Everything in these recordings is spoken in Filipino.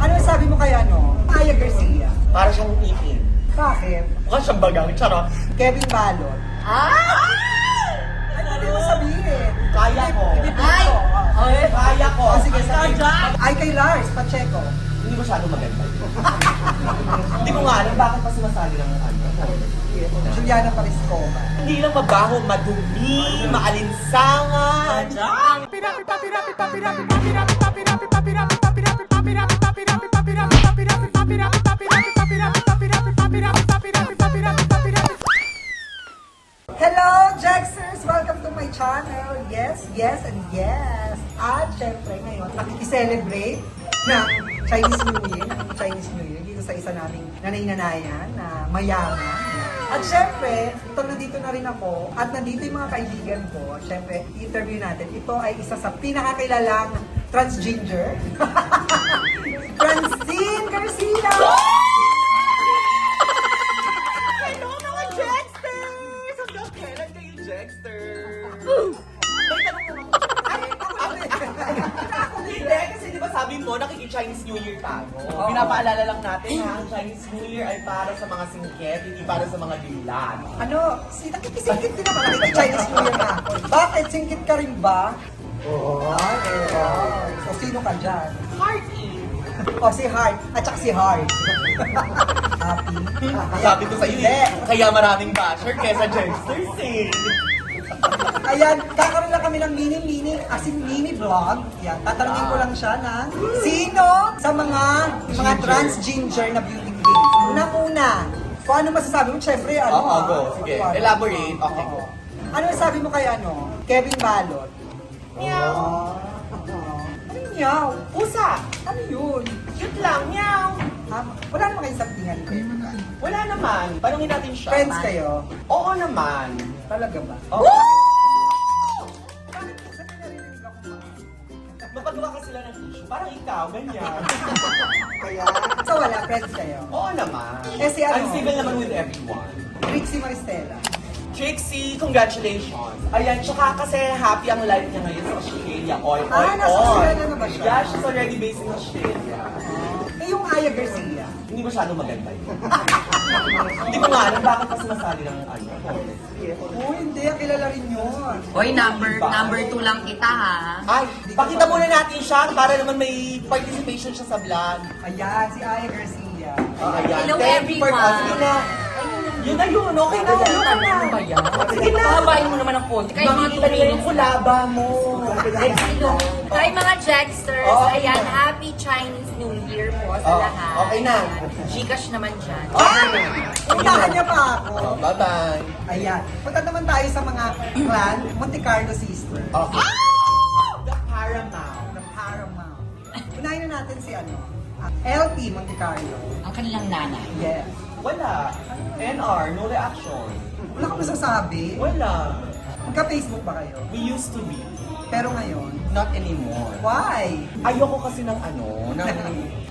Ano sabi mo kaya, no? Aya Garcia. Para siyang ipin. Bakit? Mukha siyang bagang, charot. Kevin Balot. Ano hindi mo sabihin? Kaya ko. Ay! Kaya ko. Sige, sabi. Ay, kay Lars Pacheco. Hindi masyado maganda. Hindi ko nga alam bakit pa sumasali ng ano. Juliana Pariscova. Hindi lang mabaho, madumi, maalinsangan. Hello, Jaxers! Welcome to my channel. Yes, yes, and yes. At syempre ngayon, nakikiselebrate ng Chinese New Year dito sa isa naming nanay-nanayan na mayaman. At syempre, nandito na rin ako at nandito yung mga kaibigan ko. Syempre, interview natin. Ito ay isa sa pinakakilalang transgender. Francine Garcia! Hello mga Jacksters! Hanggang kailan kayo Jacksters? Hindi, kasi di ba sabi mo, nakiki-Chinese New Year tayo. Pinapaalala lang natin na ang Chinese New Year ay para sa mga singket, hindi para sa mga dilan. Ano, nakikisingkit din naman. Nakikichinese New Year na ako. Bakit? Singkit ka rin ba? Oo. So, sino ka dyan? Hearty! O, si Heart. At saka si Heart. Happy? Sabi ko sa'yo eh, kaya maraming basher kesa Jacksters eh. Ayan, kakaroon lang kami ng mini vlog. Yan, tatanungin ko lang siya ng sino sa mga transgender na beauty queen. Una-una, kung ano masasabi mo, syempre, ano Oo, go. Sige, elaborate. Okay, go. Ano sabi mo kay ano? Kevin Balot? Meow. Ano meow? Pusa! Ano yun? Cute lang, meow! Wala naman kayong sabtingan ni Kevin. Wala naman. Tanungin natin siya. Friends kayo? Oo naman. Talaga ba? Oo. Bakit sa pinarinig ako ba? Mapagawa ka sila ng tissue. Parang ikaw, ganyan. Kaya? So wala, friends kayo? Oo naman. Eh, si ano? I'm civil naman with everyone. Trixie Maristela. Trixie, congratulations. Ayan, tsaka kasi happy ang life niya ngayon sa Australia. Nasa Australia na ba siya? Yeah, she's already based in Australia. Eh, yung Aya Garcia. Hindi masyado maganda yun. Hindi ko nga alam bakit pa sumasali ng ano. Oh, hindi. Kilala rin yun. Hoy, number 2 lang kita ha. Ay, pakita muna natin siya para naman may participation siya sa vlog. Ayan, si Aya Garcia. Ayan. Hello, Thank you for everyone. Sige na. Yun na yun, okay na. Yun na. Ano ba yan? Sige na. Babayin mo naman ang konti. Kaya mga Makikita nila yung kulaba mo. Hi mga Jacksters! Oh, Ayan, Happy Chinese New Year po sa Oh, lahat. okay na. Gcash naman dyan. Puntahan niya pa ako. Oh, bye-bye. Ayan. Punta naman tayo sa mga clan Monte Carlo Sisters. Okay. The Paramount. Ng Paramount. Unahin na natin si ano, LT Monte Carlo. Ang kanilang nanay. Yes. Wala. NR, no reaction. Wala ka masasabi? Wala. Magka-Facebook ba kayo? We used to be. Pero ngayon, Not anymore. why? Ayoko kasi ng ano,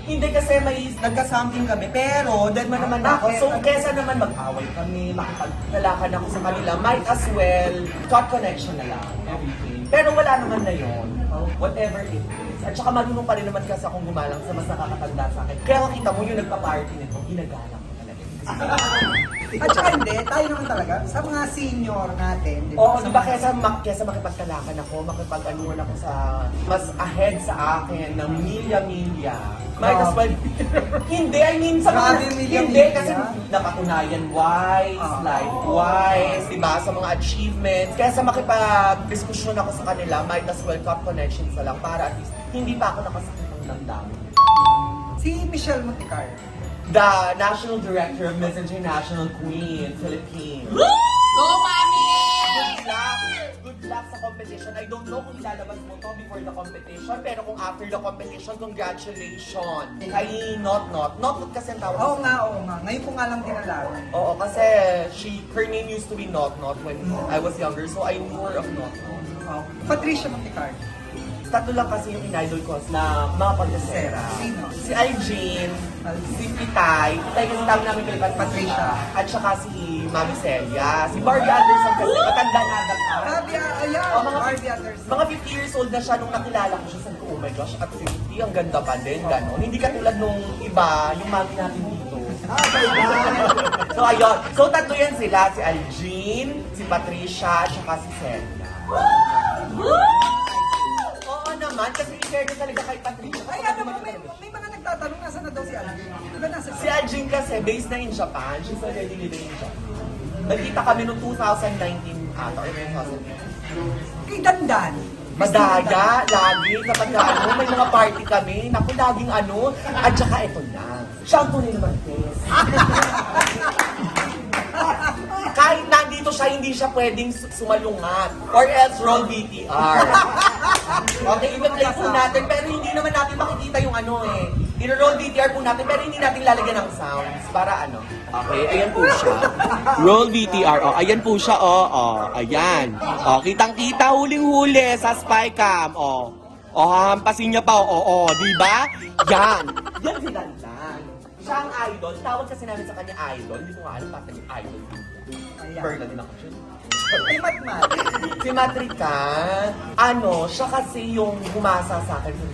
hindi kasi may nagka-something kami, pero dead man naman ako. Bakit? So, kesa naman mag-away kami, makipaglalakad ako sa kanila, might as well, cut connection na lang, everything. Pero wala naman na yun. Whatever it is. At saka marunong pa rin naman kasi akong gumalang sa mas nakakatanda sa akin. Kaya kita mo yung nagpa-party nito, ginagalang ko talaga. At saka hindi, tayo naman talaga, sa mga senior natin, di ba? Oo, Sa di ba mga- kesa makipagkalakan ako, makipag-anuan ako sa mas ahead sa akin ng milya-milya. Might as well. Hindi, I mean, sa Grabe, mga, milya-milya. hindi, kasi napatunayan wise, Ah. life wise, di ba, sa mga achievements. Kaya sa makipag-diskusyon ako sa kanila, might as well cut connections na lang para at least hindi pa ako nakasakit ng damdamin. Si Michelle Monte Carlo. The National Director of Miss International Queen, Philippines. Go, Mami! Good luck! Good luck sa competition. I don't know kung ilalabas mo to before the competition, pero kung after the competition, congratulations! Kay Not kasi ang tawag. Oo nga. Ngayon ko nga lang dinalaman. Oo, kasi her name used to be Not when I was younger, so I knew her of Not. Oh. Patricia Monte Carlo. Tatlo lang kasi yung in-idol ko na mga pag-esera. Sino? Si Algene, si Pitay kasi tawag namin kay Patricia, at saka si Mami Celia. Si Barbie Anderson kasi matanda na agad. Barbie, ayan. Oh, mga- Barbie Anderson. Mga 50 years old na siya nung nakilala ko siya sa loob. my gosh, at 50, ang ganda pa din, gano'n. Hindi katulad nung iba, yung mami natin dito. So ayun, so tatlo yan sila, si Algene, si Patricia, at saka si Celia. Oo naman, kasi i-share ko talaga kay Patricia. Ay, ano mo, may mga nagtatanong, nasa na daw si Alvin? Diba nasa Si Algene kasi, based na in Japan, she's already living in Japan. Nagkita kami noong 2019 ata, or 2018. Kay Dandan. Madaga, lagi, kapag ano, may mga party kami, naku, laging ano, at saka ito na. Siya ang tunay naman, Tess. Kahit nandito siya, hindi siya pwedeng sumalungat. Or else, roll BTR. Okay, i-play po natin, pero hindi naman natin makikita yung ano eh. I-roll BTR po natin, pero hindi natin lalagyan ng sounds. Para ano. Okay, ayan po siya. Roll BTR. Oh, ayan po siya, ayan. Oh, kitang-kita, huling-huli sa spy cam. Oh, hahampasin niya pa, di ba? Yan. Yan si Dandan. Siya ang idol. Tawag kasi namin sa kanya idol. Hindi ko nga alam bakit yung idol. Bird na din ako dyan. Ay, Matmat. Si Matrika, siya kasi yung humasa sa akin sa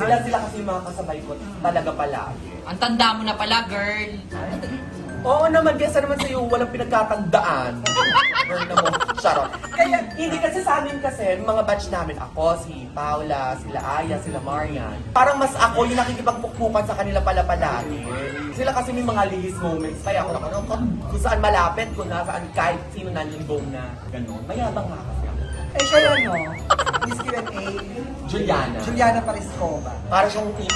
Sila kasi yung mga kasabay ko talaga palagi. Ang tanda mo na pala, girl. Oo naman, kesa naman sa'yo, walang pinagkatandaan. Girl na mo, charot. Kaya, hindi kasi sa amin kasi, mga batch namin, ako, si Paula, sila Aya, sila Marian. Parang mas ako yung nakikipagpukpukan sa kanila pala palagi. Sila kasi may mga lihis moments. Kaya ako kung saan malapit, kung nasaan kahit sino nanlingong na gano'n. Mayabang nga kasi ako. Eh, siya Miss Q&A. Juliana Pariscova. Para siyang ikin.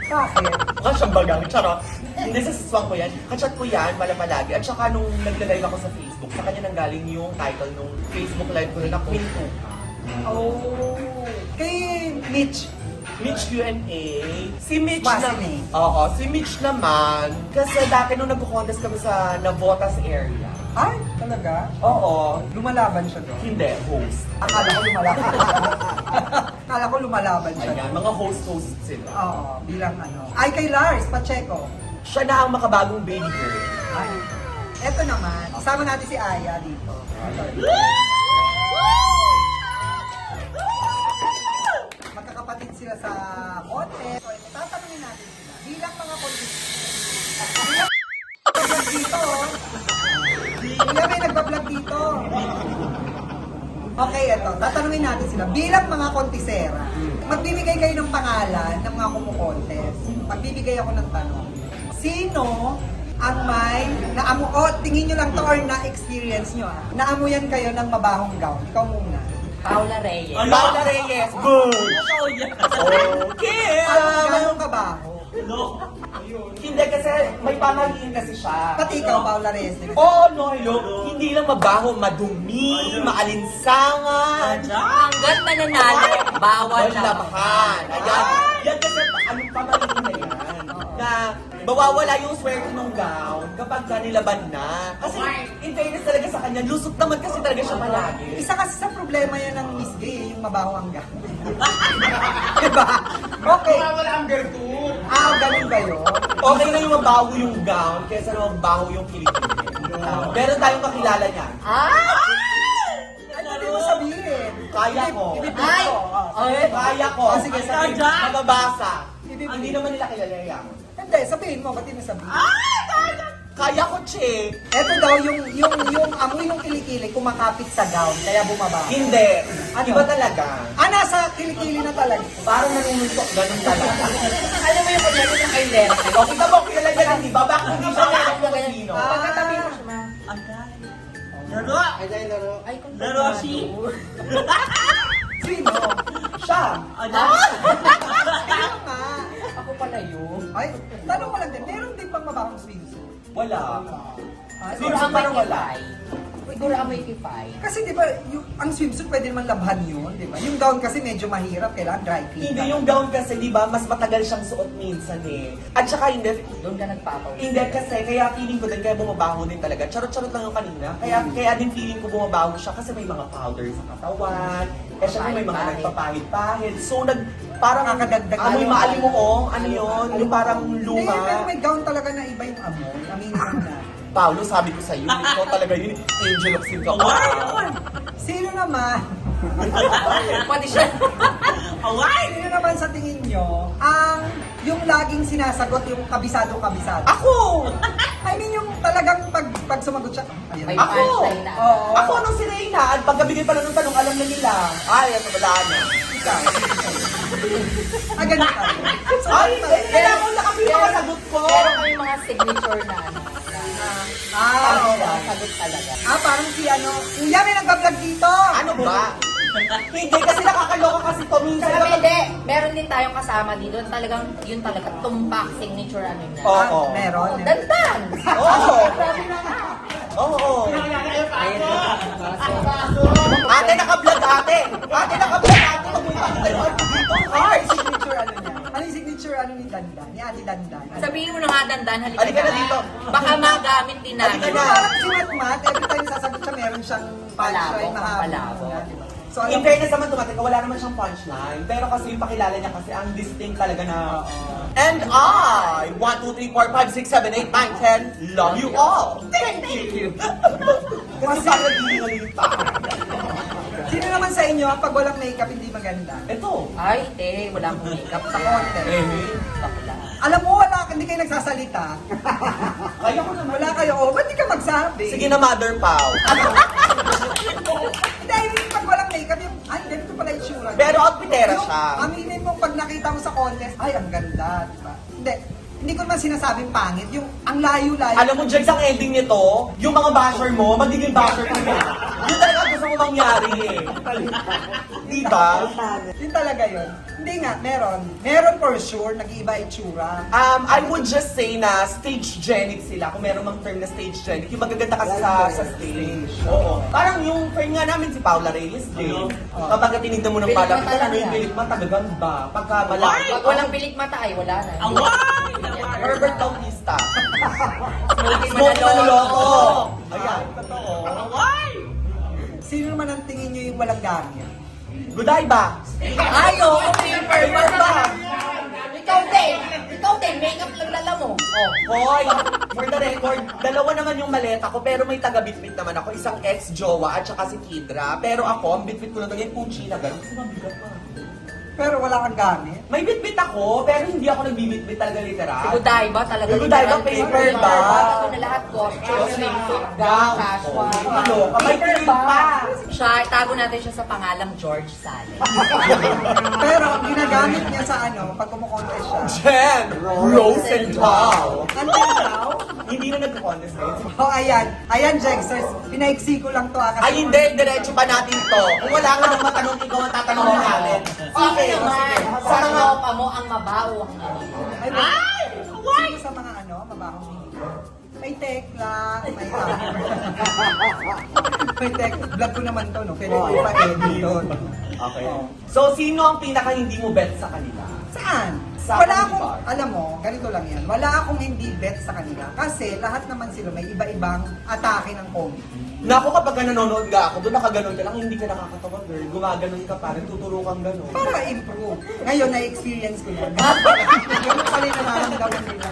Bakit? Mukha siyang bagang, charot. Hindi, sa siswang ko yan. Kachat ko yan, pala palagi. At saka nung nagla-live ako sa Facebook, sa kanya nanggaling yung title nung Facebook live ko na Queen Tuka. Oh. Kay Mitch. Mitch Q&A. Si Mitch Wasn't naman. Oo, si Mitch naman. Kasi dati nung nagko-contest kami sa Navotas area. Ay, talaga? Oo. Lumalaban siya doon. Hindi, host. Akala ko lumalaban. Akala ko lumalaban siya. Ayan, mga host sila. Oo, bilang ano. Ay, kay Lars Pacheco. Siya na ang makabagong baby girl. Ay. Eto naman, kasama natin si Aya dito. Magkakapatid sila sa contest. So, tatanungin natin sila. Bilang mga contestant. Nagbablog dito. Kuya, may nagbablog dito. Okay, eto. Tatanungin natin sila. Bilang mga kontisera, magbibigay kayo ng pangalan ng mga kumukontest. Magbibigay ako ng tanong. Sino ang may tingin nyo lang to or na-experience nyo naamuyan kayo ng mabahong gown? Ikaw muna. Paula Reyes. Paula Reyes. Good. Okay. Gano'ng kabaho? Hindi kasi may pamahiin kasi siya. Pati ikaw, Paula Reyes. Oo, no, hello. Hindi lang mabaho, madumi, maalinsangan. Hanggat nananalo, bawal Wala na. labahan. Ayan. Yan kasi, anong pamahiin na yan? Na mawawala yung swerte ng gown kapag nilaban na. Kasi, in fairness talaga sa kanya, lusot naman kasi talaga siya palagi. Isa kasi sa problema yan ng Miss Gay, yung mabaho ang gown. Diba? Okay. Wala ang gertrude. Ganun ba yun? Okay na yung mabaho yung gown kaysa na mabaho yung kilikili. Meron tayong kakilala niya. Ano din mo sabihin? Kaya ko. Ibibigay Ay! ko. Kaya ko. Sige, Ay, sabihin. Mababasa. Ibibigay. Hindi naman nila kilala yan. Hindi, sabihin mo, ba't hindi mo sabihin? Kaya ko, che. Eto daw, yung amoy ng kilikili kumakapit sa gown, kaya bumaba. Hindi. Ano? Iba talaga. Nasa kilikili na talaga. Parang nanununtok, ganun talaga. Alam mo yung kunyari ng Ailera. O, kita mo, kilala niya din, di ba? Bakit hindi siya meron ng Filipino? Pagkatabi mo siya, ma. Ay, kung Sino? Siya. Sino nga? Ako pala yun. Ay, tanong ko lang din, meron din pang mabahong swimsuit? Wala. Siguro Swimsuit amoy parang wala. kifay. Siguro amoy kifay. Kasi di ba, ang swimsuit pwede naman labhan yun, di ba? Yung gown kasi medyo mahirap, kailangan dry clean. Hindi, yung gown kasi, di ba, mas matagal siyang suot minsan eh. At saka hindi, Doon ka nagpapaw. hindi kasi, kaya feeling ko din, kaya bumabaho din talaga. Charot-charot lang yung kanina. Kaya din feeling ko bumabaho siya kasi may mga powder sa katawan. Kaya syempre may mga Pahid-pahid. nagpapahid-pahid. So, parang Nakakadagdag amoy lalo. maalimuong, ano yun, yung parang Hindi, luma. pero may gown talaga na iba yung amoy. Aminin mo na. Paolo, sabi ko sa'yo, ikaw talaga yun, angel of sin ka. Sino naman Pwede siya. Sino naman sa tingin nyo ang yung laging sinasagot yung kabisado-kabisado? Ako! I mean yung talagang pag sumagot siya, ayun. May Ako! punchline na. Oo. Ako nung si Reyna, at pagkabigay pala ng tanong, alam na nila. Ay, ito wala na. Ikaw. Ganun ka. So, Ay, ganun hindi talaga. na ako nakapila ang sagot ko. Pero may mga signature na ano. Ah, Parang okay. sagot talaga. Parang si ano, Kuya, may nagka-vlog dito. Ano ba? Hindi, kasi nakakaloka kasi to minsan. Sabi, hindi. Meron din tayong kasama dito. Talagang, yun talaga, tumpak signature ano niya. Oo. Meron. Dandan! Oo. Sabi na nga. Oo. Ate, naka-vlog ate. Ate, naka-vlog ate. Magpunta ka tayo dito. Ay, Signature ano niya? Ano yung signature ano ni Dandan? Ni Ate Dandan? Sabihin mo na nga, Dandan, halika Halika na dito. Baka magamit din natin. Halika na. Parang si Matmat, every time sasagot siya, meron siyang punchline Palabok, mahaba. palabok. Diba? So, in fairness naman dumating, wala naman siyang punchline. Pero kasi yung pakilala niya kasi ang distinct talaga na And I, 1, 2, 3, 4, 5, 6, 7, 8, 9, 10, love you all. Thank you. Kasi parang hindi nalilita. Sino naman sa inyo, pag walang makeup, hindi maganda? Ito. Ay, wala akong makeup. Sa konti. Bakla. Alam mo, hindi kayo nagsasalita. Kaya ko naman. Wala kayo, ba't di ka magsabi? Sige na, Mother Pao. Hindi, I mean, pag walang makeup, yung, ay, ganito pala yung tsura. Pero outfitera Yung siya. Aminin mo, pag nakita mo sa contest, ay, ang ganda, di ba? Hindi ko naman sinasabing pangit, yung ang layo-layo. Alam mo, Jegs, ang ending nito, yung mga basher mo, magiging basher ka na. Yun talaga ang gusto mo mangyari eh. Diba? Yun talaga yun. Hindi nga, meron. Meron for sure, nag-iiba itsura. I would just say na stage-genic sila. Kung meron mang term na stage-genic, yung magaganda kasi sa stage. Oo. Parang yung friend nga namin si Paula Reyes din. Kapag tinignan mo ng Bilik palapit, mata ano yung lang bilik mata, gaganda. Pagka malaki. Pag walang pilik mata ay wala na. Herbert Bautista. Smokey Smoke Manaloto. Manaloto. Ayan, totoo. Sino naman ang tingin nyo yung walang gamit? Goodbye ba? Ay, oo, paper ba? Ikaw din. Ikaw din, makeup lang lala mo. Oh. Hoy, for the record, dalawa naman yung maleta ko, pero may taga-bitbit naman ako. Isang ex-jowa at saka si Kidra. Pero ako, ang bitbit ko na ganyan, Pucci na gano'n. Kasi mabigat pa. Pero wala kang gamit? May bitbit ako, pero hindi ako nagbibitbit talaga literal. Si Godiva talaga. Yung Godiva, paper ba? Ito na lahat, costume, swimsuit, gown, casual. Ano? Kamay Paper pa. ba? Siya, itago natin siya sa pangalang George Sale. Pero ginagamit niya sa ano, pag kumukontest siya. Jen Rosenthal. Until now? Hindi na nagko-contest ngayon. Oh, ayan. Ayan, Jexers. Pinaiksi ko lang to kasi... Ay, hindi. Diretso pa natin to. Kung wala ka nang matanong, ikaw ang tatanungin namin. Sino naman? Sa Sa mga... tropa mo ang mabaho ang Ay, sino sa mga ano, mabakong hindi? May tekla, may may vlog ko naman to, no? Pwede ko pa-edit doon. Okay. So, sino ang pinaka hindi mo bet sa kanila? Saan? Sa Wala Candy akong, Bar. alam mo, ganito lang yan. Wala akong hindi bet sa kanila. Kasi lahat naman sila may iba-ibang atake ng comedy. Naku, kapag ka nanonood ka ako, doon nakaganon ka lang, hindi ka nakakatawa, girl. Gumaganon ka pa, nagtuturo kang ganon. Para improve. Ngayon, na-experience ko yan. Ganun pala yung nararamdaman nila.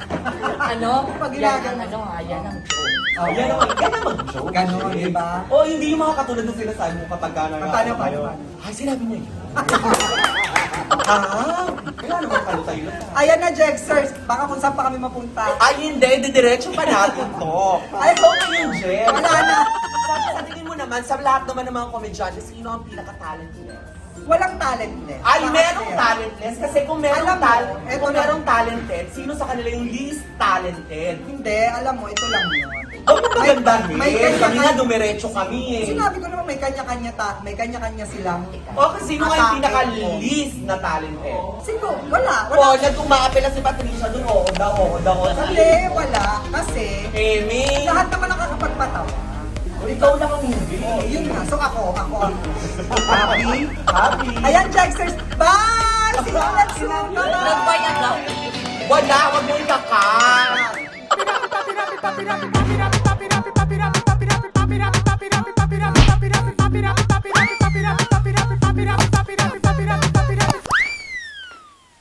ano? Pag Yan ginagawa. ang ano ha, yan ang joke. Oh, Yan naman, yan ang mag-joke. Ganon, di ba? O, hindi yung mga katulad ng sinasabi mo kapag gano'n Paano? Ay, sinabi mo yun. Kaya naman kayo tayo. Ayan na, Jexers. Baka kung saan pa kami mapunta. Ay, hindi. Didiretso pa natin to. Ay, so ngayon, Jen. Wala na. Sa tingin mo naman, sa lahat naman ng mga komedyante, sino ang pinaka-talentless? Walang talentless. Ay, Bakit merong kaya? talentless. Kasi kung merong, Alam mo, eto kung na. merong talented, sino sa kanila yung least talented? Hindi, alam mo, ito lang yun. Huwag mo pagandahin. may Kami nga kanya-kanya- dumiretso kami eh. Sinabi ko naman may kanya-kanya silang... O, kasi sino nga yung atake. pinaka-least na talented? Sino? Wala. O, Wala. nag umaapela si Patricia doon, oo daw. Hindi, wala. Kasi, Amy, lahat naman nakakapagpatawa. ikaw lang ang hindi. Oh, yun nga. So ako ang happy. Happy. Ayan, Jacksters. Bye! See you next week. Bye-bye! Nagbayad lang. Wala, wag mo ikaka.